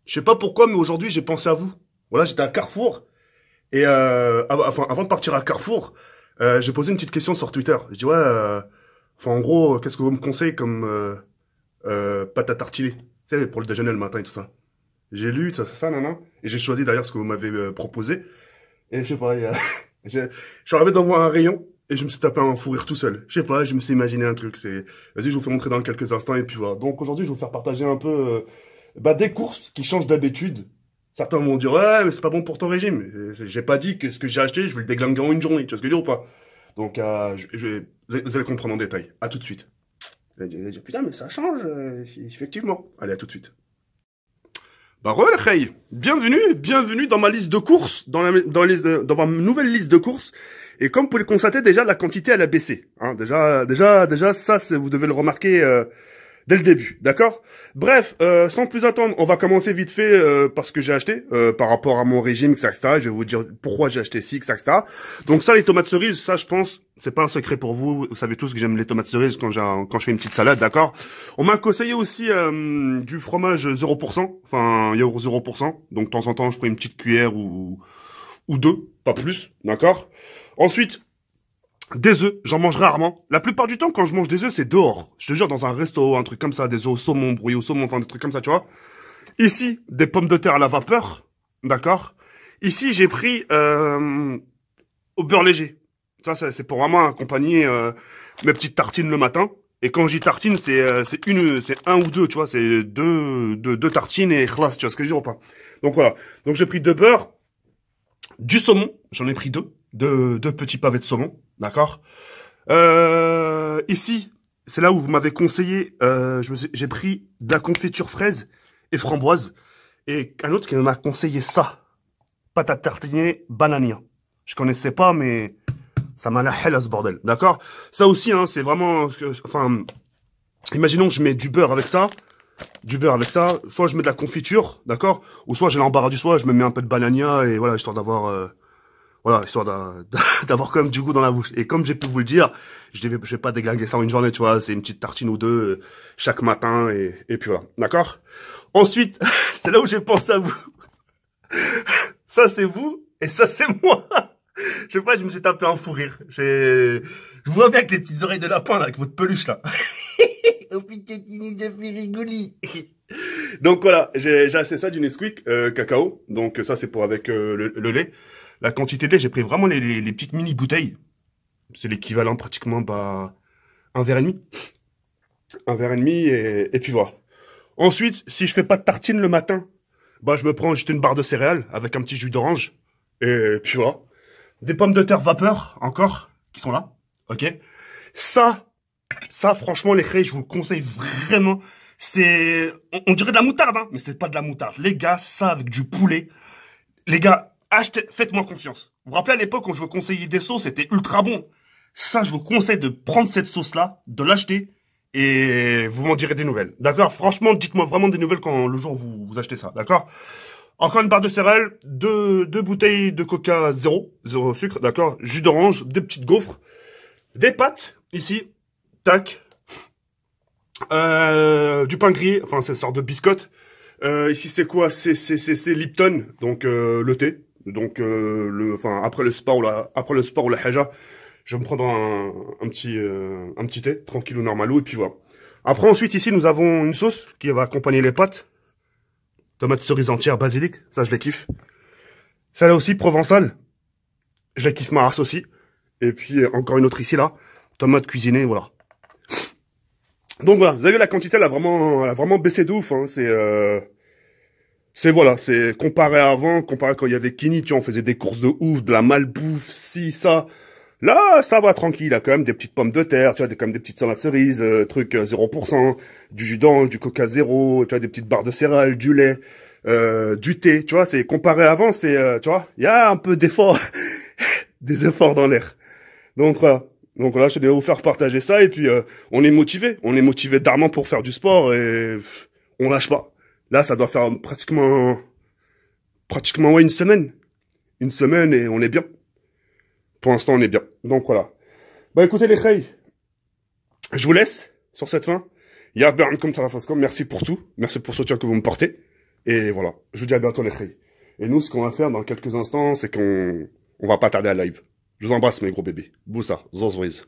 Je sais pas pourquoi, mais aujourd'hui, j'ai pensé à vous. Voilà, j'étais à Carrefour. Et avant de partir à Carrefour, j'ai posé une petite question sur Twitter. Je dis, ouais, en gros, qu'est-ce que vous me conseillez comme pâte à tartiner? Tu sais, pour le déjeuner le matin et tout ça. J'ai lu, ça, nana. Et j'ai choisi d'ailleurs ce que vous m'avez proposé. Et je sais pas, je suis arrivé devant un rayon. Et je me suis tapé un fou rire tout seul. Je sais pas, je me suis imaginé un truc. Vas-y, je vous fais montrer dans quelques instants. Et puis voilà. Donc aujourd'hui, je vais vous faire partager un peu des courses qui changent d'habitude. Certains vont dire, ouais, mais c'est pas bon pour ton régime. J'ai pas dit que ce que j'ai acheté, je vais le déglinguer en une journée. Tu vois ce que je veux dire ou pas? Donc, vous allez comprendre en détail. À tout de suite. Vous allez dire, putain, mais ça change, effectivement. Allez, à tout de suite. Bah, voilà, Khay. Bienvenue dans ma liste de courses, dans ma nouvelle liste de courses. Et comme vous pouvez le constater, déjà, la quantité, elle a baissé. Hein, déjà, ça, vous devez le remarquer, dès le début, d'accord? Bref, sans plus attendre, on va commencer vite fait par ce que j'ai acheté, par rapport à mon régime, etc. Je vais vous dire pourquoi j'ai acheté ci, etc. Donc ça, les tomates cerises, ça, je pense, c'est pas un secret pour vous. Vous savez tous que j'aime les tomates cerises quand je fais une petite salade, d'accord? On m'a conseillé aussi du fromage 0%, enfin yaourt 0%. Donc de temps en temps, je prends une petite cuillère ou deux, pas plus, d'accord? Ensuite, des œufs, j'en mange rarement. La plupart du temps, quand je mange des œufs, c'est dehors. Je te jure, dans un resto, un truc comme ça, des œufs au saumon, brouillés au saumon, enfin des trucs comme ça, tu vois. Ici, des pommes de terre à la vapeur, d'accord. Ici, j'ai pris au beurre léger. Ça, c'est pour vraiment accompagner mes petites tartines le matin. Et quand je dis tartine, c'est un ou deux, tu vois. C'est deux tartines et khlas, tu vois ce que je veux dire ou pas. Donc voilà. Donc j'ai pris deux beurres, du saumon. J'en ai pris deux petits pavés de saumon. D'accord. Ici, c'est là où vous m'avez conseillé. J'ai pris de la confiture fraise et framboise. Et un autre qui m'a conseillé ça, pâte à tartiner banania. Je connaissais pas, mais ça m'a la hell à ce bordel. D'accord. Ça aussi, hein, c'est vraiment. Enfin, imaginons que je mets du beurre avec ça. Soit je mets de la confiture, d'accord. Ou soit j'ai l'embarras du choix, je me mets un peu de banania et voilà, histoire d'avoir. Voilà, histoire d'avoir quand même du goût dans la bouche. Et comme j'ai pu vous le dire, je vais pas déglinguer ça en une journée, tu vois. C'est une petite tartine ou deux chaque matin et puis voilà. D'accord? Ensuite, c'est là où j'ai pensé à vous. Ça, c'est vous et ça, c'est moi. Je sais pas, je me suis tapé un fou rire. Je vous vois bien avec les petites oreilles de lapin, là, avec votre peluche, là. Oh putain, j'ai fait rigoler. Donc voilà, j'ai acheté ça du Nesquik cacao. Donc ça, c'est pour avec le lait. La quantité de lait, j'ai pris vraiment les petites mini bouteilles. C'est l'équivalent pratiquement, un verre et demi. Un verre et demi et puis voilà. Ensuite, si je fais pas de tartine le matin, je me prends juste une barre de céréales avec un petit jus d'orange. Et puis voilà. Des pommes de terre vapeur, encore, qui sont là. Ok. Ça, franchement, les crêpes, je vous le conseille vraiment. On dirait de la moutarde, hein, mais c'est pas de la moutarde. Les gars, ça avec du poulet. Les gars, faites-moi confiance. Vous vous rappelez à l'époque quand je vous conseillais des sauces, c'était ultra bon. Ça, je vous conseille de prendre cette sauce-là, de l'acheter, et vous m'en direz des nouvelles. D'accord? Franchement, dites-moi vraiment des nouvelles quand le jour où vous achetez ça. D'accord? Encore une barre de céréales, deux bouteilles de coca zéro sucre, d'accord? Jus d'orange, des petites gaufres, des pâtes, ici, tac, du pain grillé, enfin, c'est une sorte de biscotte. Ici, c'est quoi? C'est Lipton, donc le thé. Donc, après le sport ou la haja, je vais me prendre un petit thé, tranquille ou normalou, et puis voilà. Après, ensuite, ici, nous avons une sauce qui va accompagner les pâtes. Tomates cerises entières, basilic, ça, je les kiffe. Celle-là aussi, provençale. Je la kiffe ma race aussi. Et puis, encore une autre ici, là. Tomates cuisinées, voilà. Donc voilà, vous avez vu la quantité, elle a vraiment baissé de ouf, hein. C'est comparé à avant, comparé à quand il y avait Kini, tu vois, on faisait des courses de ouf, de la malbouffe, ci, ça. Là, ça va tranquille, il y a quand même des petites pommes de terre, tu vois, quand même des petites tomates cerises, 0%, du jus d'orange, du coca zéro, tu vois, des petites barres de céréales, du lait, du thé, tu vois, c'est comparé à avant, tu vois, il y a un peu d'efforts, des efforts dans l'air. Donc voilà, je vais vous faire partager ça, et puis on est motivé d'armement pour faire du sport, et on lâche pas. Là, ça doit faire pratiquement ouais, une semaine, et on est bien. Pour l'instant, on est bien. Donc voilà. Écoutez les Khay, je vous laisse sur cette fin. Ya Bern comme Tarafascom, merci pour tout. Merci pour le soutien que vous me portez. Et voilà, je vous dis à bientôt les filles. Et nous, ce qu'on va faire dans quelques instants, c'est qu'on va pas tarder à live. Je vous embrasse mes gros bébés. Boussa, Zozwiz.